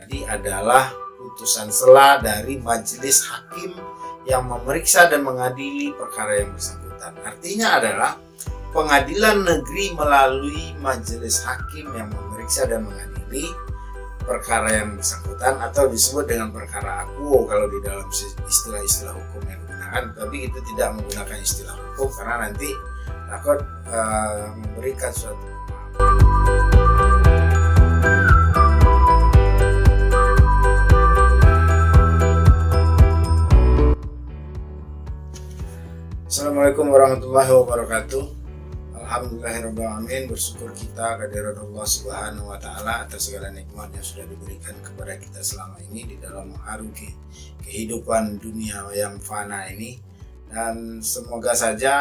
tadi adalah putusan sela dari majelis hakim yang memeriksa dan mengadili perkara yang bersangkutan. Artinya adalah pengadilan negeri melalui majelis hakim yang memeriksa dan mengadili perkara yang bersangkutan, atau disebut dengan perkara akuo kalau di dalam istilah-istilah hukum yang digunakan. Tapi kita tidak menggunakan istilah hukum karena nanti takut memberikan suatu Assalamualaikum warahmatullahi wabarakatuh. Alhamdulillahirrahmanirrahim. Bersyukur kita kehadirat Allah subhanahu wa ta'ala atas segala nikmat yang sudah diberikan kepada kita selama ini di dalam mengarungi kehidupan dunia yang fana ini. Dan semoga saja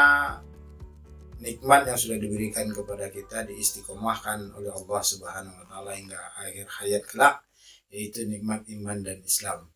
nikmat yang sudah diberikan kepada kita diistiqomahkan oleh Allah subhanahu wa ta'ala hingga akhir hayat kelak, yaitu nikmat iman dan Islam.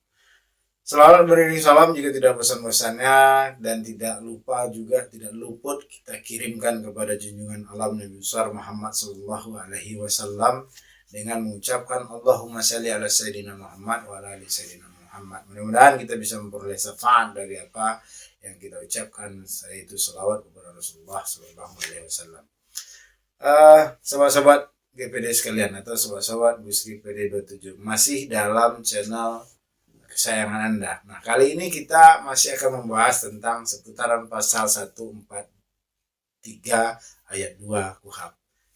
Selalu beriring salam jika tidak bosan-bosannya, dan tidak lupa juga tidak luput kita kirimkan kepada junjungan alam Nabi besar Muhammad sallallahu alaihi wasallam dengan mengucapkan Allahumma shalli ala sayyidina Muhammad wa ala ali sayyidina Muhammad. Mudah-mudahan kita bisa memperoleh syafaat dari apa yang kita ucapkan, yaitu selawat kepada Rasulullah sallallahu alaihi wasallam. Sobat-sobat GPD sekalian atau sobat-sobat Busri PD27, masih dalam channel kesayangan Anda. Nah, kali ini kita masih akan membahas tentang seputaran pasal 143 ayat 2 KUHP,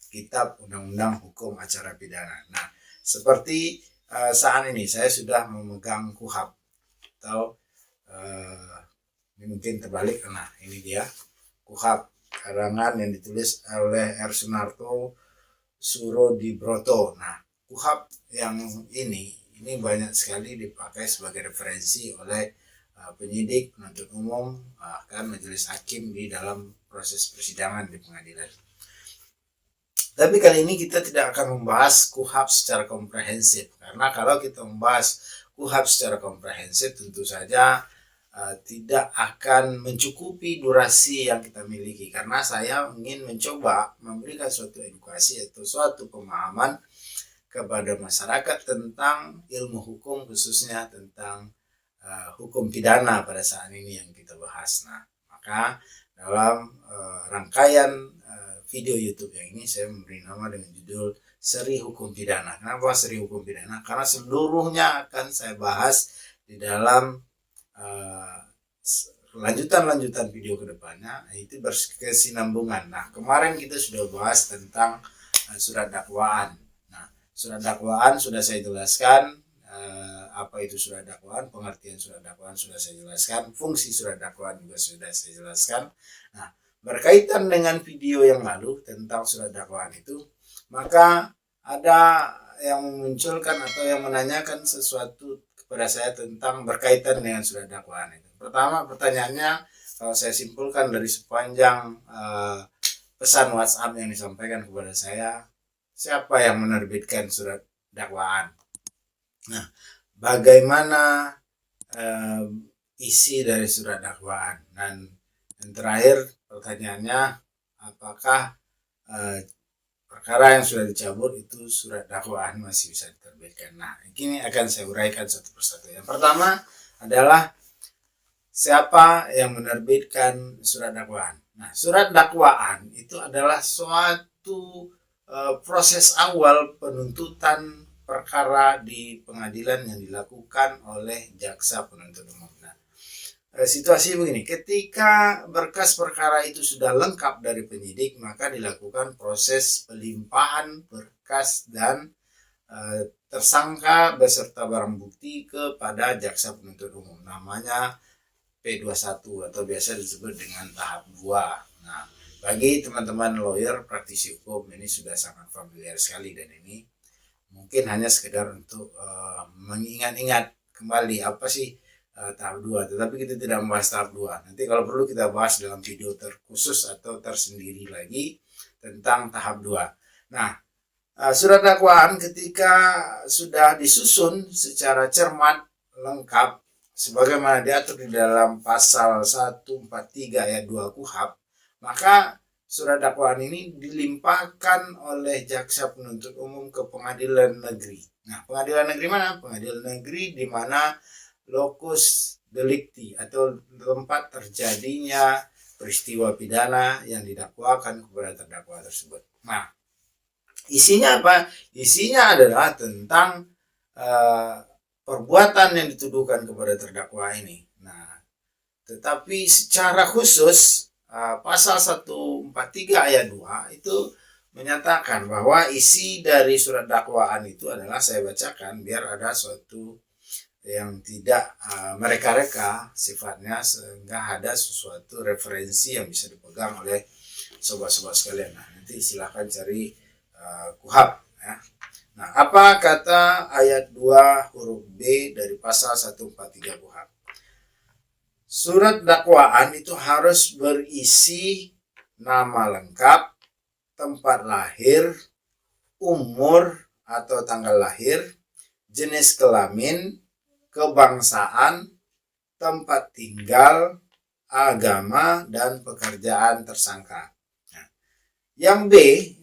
Kitab Undang-Undang Hukum Acara Pidana. Nah, seperti saat ini saya sudah memegang KUHP, atau ini mungkin terbalik. Nah, ini dia KUHP karangan yang ditulis oleh R. Sunarto Surodibroto. Nah, KUHP yang ini banyak sekali dipakai sebagai referensi oleh penyidik, penuntut umum, bahkan majelis hakim di dalam proses persidangan di pengadilan. Tapi kali ini kita tidak akan membahas KUHP secara komprehensif, karena kalau kita membahas KUHP secara komprehensif tentu saja tidak akan mencukupi durasi yang kita miliki, karena saya ingin mencoba memberikan suatu edukasi atau suatu pemahaman kepada masyarakat tentang ilmu hukum, khususnya tentang hukum pidana pada saat ini yang kita bahas. Nah, maka dalam rangkaian video YouTube yang ini saya memberi nama dengan judul Seri Hukum Pidana. Kenapa Seri Hukum Pidana? Karena seluruhnya akan saya bahas di dalam lanjutan video kedepannya, itu berkesinambungan. Nah, kemarin kita sudah bahas tentang surat dakwaan. Surat dakwaan sudah saya jelaskan, apa itu surat dakwaan, pengertian surat dakwaan sudah saya jelaskan, fungsi surat dakwaan juga sudah saya jelaskan. Nah, berkaitan dengan video yang lalu tentang surat dakwaan itu, maka ada yang memunculkan atau yang menanyakan sesuatu kepada saya tentang berkaitan dengan surat dakwaan itu. Pertama, pertanyaannya, kalau saya simpulkan dari sepanjang pesan WhatsApp yang disampaikan kepada saya, siapa yang menerbitkan surat dakwaan? Nah, bagaimana isi dari surat dakwaan? Dan yang terakhir pertanyaannya, apakah perkara yang sudah dicabut itu surat dakwaan masih bisa diterbitkan? Nah, ini akan saya uraikan satu persatu. Yang pertama adalah siapa yang menerbitkan surat dakwaan? Nah, surat dakwaan itu adalah suatu proses awal penuntutan perkara di pengadilan yang dilakukan oleh jaksa penuntut umum. Nah, situasi begini, ketika berkas perkara itu sudah lengkap dari penyidik, maka dilakukan proses pelimpahan berkas dan tersangka beserta barang bukti kepada jaksa penuntut umum. Namanya P21 atau biasa disebut dengan tahap 2. Nah, bagi teman-teman lawyer, praktisi hukum, ini sudah sangat familiar sekali, dan ini mungkin hanya sekedar untuk mengingat-ingat kembali apa sih tahap 2. Tetapi kita tidak membahas tahap 2. Nanti kalau perlu kita bahas dalam video terkhusus atau tersendiri lagi tentang tahap 2. Nah, surat dakwaan ketika sudah disusun secara cermat, lengkap, sebagaimana diatur di dalam pasal 143 ayat 2 KUHP, maka surat dakwaan ini dilimpahkan oleh jaksa penuntut umum ke pengadilan negeri. Nah, pengadilan negeri mana? Pengadilan negeri di mana locus delicti atau tempat terjadinya peristiwa pidana yang didakwakan kepada terdakwa tersebut. Nah, isinya apa? Isinya adalah tentang perbuatan yang dituduhkan kepada terdakwa ini. Nah, tetapi secara khusus pasal 143 ayat 2 itu menyatakan bahwa isi dari surat dakwaan itu adalah, saya bacakan biar ada suatu yang tidak mereka-reka sifatnya, sehingga ada sesuatu referensi yang bisa dipegang oleh sobat-sobat sekalian. Nah, nanti silahkan cari KUHP ya. Nah, apa kata ayat 2 huruf B dari pasal 143 KUHP? Surat dakwaan itu harus berisi nama lengkap, tempat lahir, umur atau tanggal lahir, jenis kelamin, kebangsaan, tempat tinggal, agama, dan pekerjaan tersangka. Nah, yang B,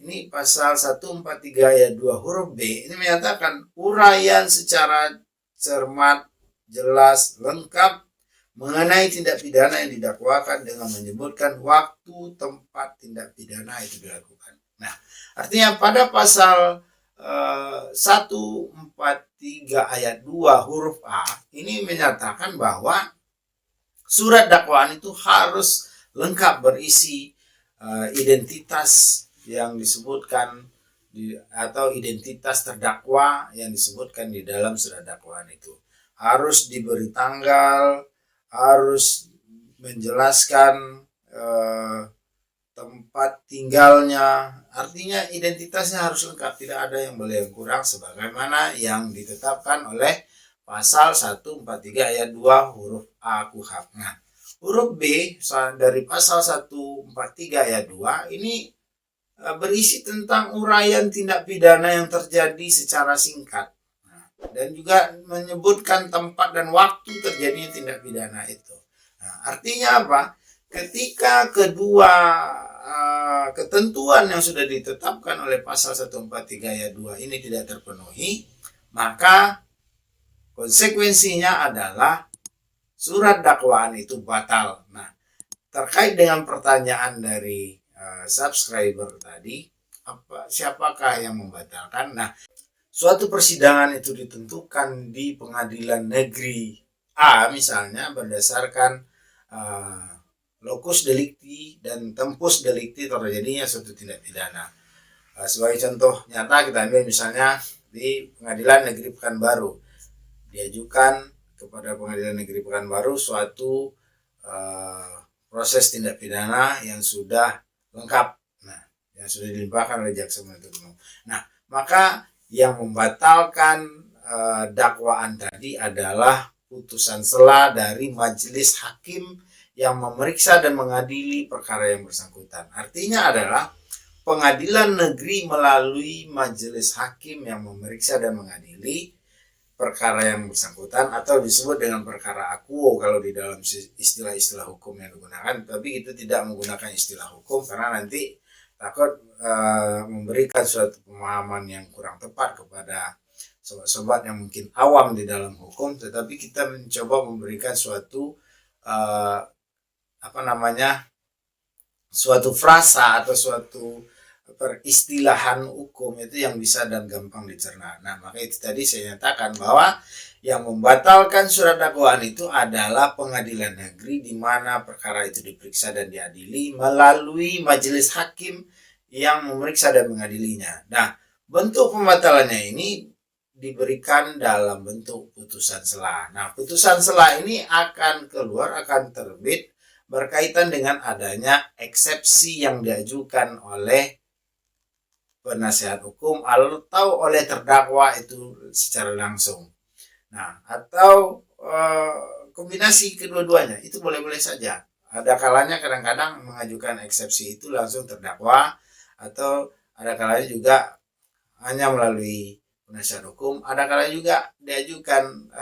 ini pasal 143 ayat 2 huruf B, ini menyatakan uraian secara cermat, jelas, lengkap mengenai tindak pidana yang didakwakan dengan menyebutkan waktu, tempat tindak pidana itu dilakukan. Nah, artinya pada pasal 143 ayat 2 huruf A ini menyatakan bahwa surat dakwaan itu harus lengkap berisi identitas yang disebutkan atau identitas terdakwa yang disebutkan di dalam surat dakwaan itu. Harus diberi tanggal, harus menjelaskan tempat tinggalnya, artinya identitasnya harus lengkap, tidak ada yang boleh kurang sebagaimana yang ditetapkan oleh pasal 143 ayat 2 huruf A KUHP. Nah, huruf B dari pasal 143 ayat 2 ini berisi tentang uraian tindak pidana yang terjadi secara singkat. Dan juga menyebutkan tempat dan waktu terjadinya tindak pidana itu. Nah, artinya apa? Ketika kedua ketentuan yang sudah ditetapkan oleh pasal 143 ayat 2 ini tidak terpenuhi, maka konsekuensinya adalah surat dakwaan itu batal. Nah, terkait dengan pertanyaan dari subscriber tadi, siapakah yang membatalkan? Nah, suatu persidangan itu ditentukan di pengadilan negeri A misalnya berdasarkan locus delicti dan tempus delicti terjadinya suatu tindak pidana. Sebagai contoh nyata kita ambil misalnya di pengadilan negeri Pekanbaru, diajukan kepada pengadilan negeri Pekanbaru suatu proses tindak pidana yang sudah lengkap, nah yang sudah dilimpahkan oleh jaksa penuntut umum. Nah, maka yang membatalkan dakwaan tadi adalah putusan sela dari majelis hakim yang memeriksa dan mengadili perkara yang bersangkutan. Artinya adalah pengadilan negeri melalui majelis hakim yang memeriksa dan mengadili perkara yang bersangkutan, atau disebut dengan perkara akuo kalau di dalam istilah-istilah hukum yang digunakan, tapi itu tidak menggunakan istilah hukum karena nanti takut memberikan suatu pemahaman yang kurang tepat kepada sobat-sobat yang mungkin awam di dalam hukum. Tetapi kita mencoba memberikan suatu suatu frasa atau suatu peristilahan hukum itu yang bisa dan gampang dicerna. Nah, maka itu tadi saya nyatakan bahwa yang membatalkan surat dakwaan itu adalah pengadilan negeri di mana perkara itu diperiksa dan diadili melalui majelis hakim yang memeriksa dan mengadilinya. Nah, bentuk pembatalannya ini diberikan dalam bentuk putusan sela. Nah, putusan sela ini akan keluar, akan terbit berkaitan dengan adanya eksepsi yang diajukan oleh penasihat hukum atau oleh terdakwa itu secara langsung. Nah, atau kombinasi kedua-duanya itu boleh-boleh saja. Ada kalanya kadang-kadang mengajukan eksepsi itu langsung terdakwa, atau ada kalanya juga hanya melalui penasihat hukum, ada kalanya juga diajukan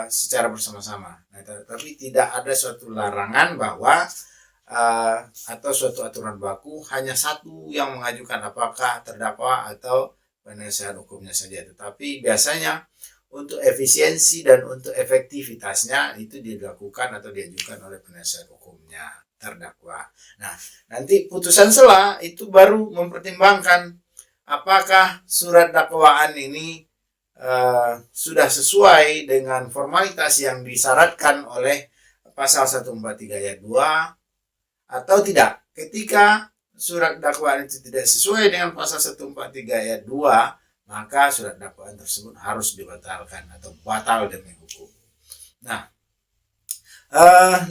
secara bersama-sama. Nah, tapi tidak ada suatu larangan bahwa atau suatu aturan baku hanya satu yang mengajukan, apakah terdakwa atau penyelesaian hukumnya saja, tetapi biasanya untuk efisiensi dan untuk efektivitasnya itu dilakukan atau diajukan oleh penyelesaian hukumnya terdakwa. Nah, nanti putusan sela itu baru mempertimbangkan apakah surat dakwaan ini sudah sesuai dengan formalitas yang disyaratkan oleh pasal 143 ayat 2 atau tidak. Ketika surat dakwaan itu tidak sesuai dengan pasal 143 ayat 2, maka surat dakwaan tersebut harus dibatalkan atau batal demi hukum. Nah,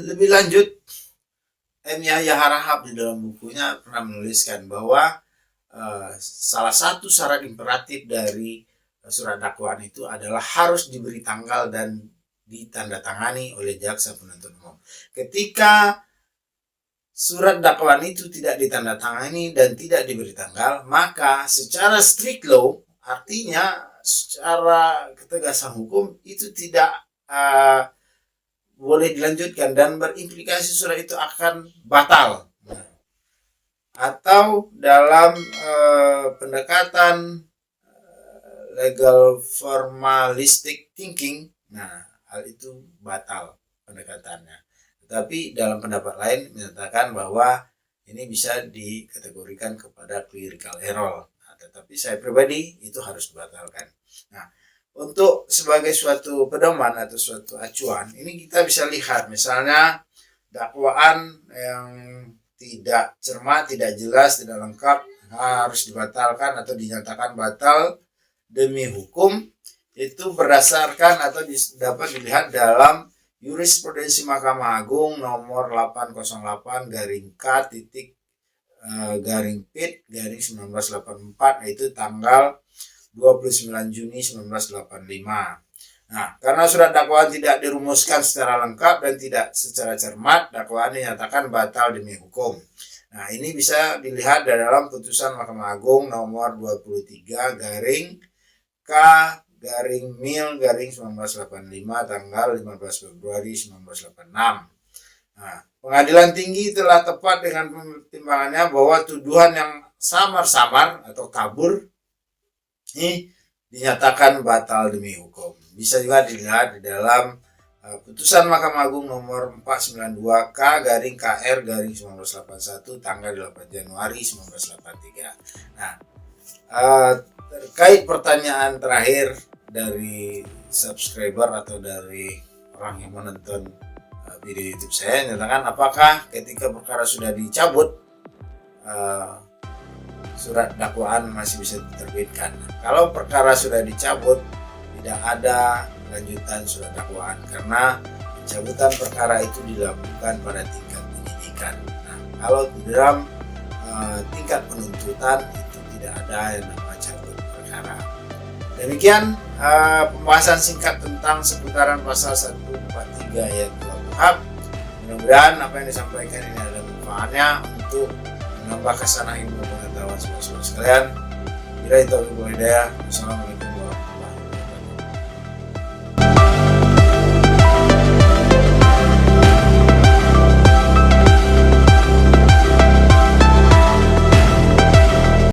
lebih lanjut, M. Yahya Harahap di dalam bukunya pernah menuliskan bahwa salah satu syarat imperatif dari surat dakwaan itu adalah harus diberi tanggal dan ditandatangani oleh jaksa penuntut umum. Ketika surat dakwaan itu tidak ditandatangani dan tidak diberi tanggal, maka secara strict law, artinya secara ketegasan hukum itu tidak boleh dilanjutkan dan berimplikasi surat itu akan batal. Atau dalam pendekatan legal formalistic thinking, nah hal itu batal pendekatannya. Tetapi dalam pendapat lain menyatakan bahwa ini bisa dikategorikan kepada clerical error. Nah, tetapi saya pribadi itu harus dibatalkan. Nah, untuk sebagai suatu pedoman atau suatu acuan, ini kita bisa lihat misalnya dakwaan yang tidak cermat, tidak jelas, tidak lengkap harus dibatalkan atau dinyatakan batal demi hukum, itu berdasarkan atau dapat dilihat dalam jurisprudensi Mahkamah Agung nomor 808 garing K titik garing PIT garing 1984, yaitu tanggal 29 Juni 1985. Nah, karena surat dakwaan tidak dirumuskan secara lengkap dan tidak secara cermat, dakwaan dinyatakan batal demi hukum. Nah, ini bisa dilihat dalam putusan Mahkamah Agung nomor 23 garing K garing mil garing 1985 tanggal 15 Februari 1986. Nah, pengadilan tinggi telah tepat dengan pertimbangannya bahwa tuduhan yang samar-samar atau kabur ini dinyatakan batal demi hukum. Bisa juga dilihat di dalam putusan Mahkamah Agung nomor 492 K garing KR garing 1981 tanggal 8 Januari 1983. Nah, terkait pertanyaan terakhir dari subscriber atau dari orang yang menonton video YouTube saya, nyatakan apakah ketika perkara sudah dicabut surat dakwaan masih bisa diterbitkan. Kalau perkara sudah dicabut, tidak ada lanjutan surat dakwaan karena pencabutan perkara itu dilakukan pada tingkat penyidikan. Nah, kalau di dalam tingkat penuntutan itu tidak ada yang namanya cabut perkara. Demikian pembahasan singkat tentang seputaran pasal 143 ayat 2 KUHP. Mudah-mudahan apa yang disampaikan ini ada manfaatnya untuk menambah khasanah ilmu pengetahuan saudara sekalian. Bila itu boleh daya. Wassalamualaikum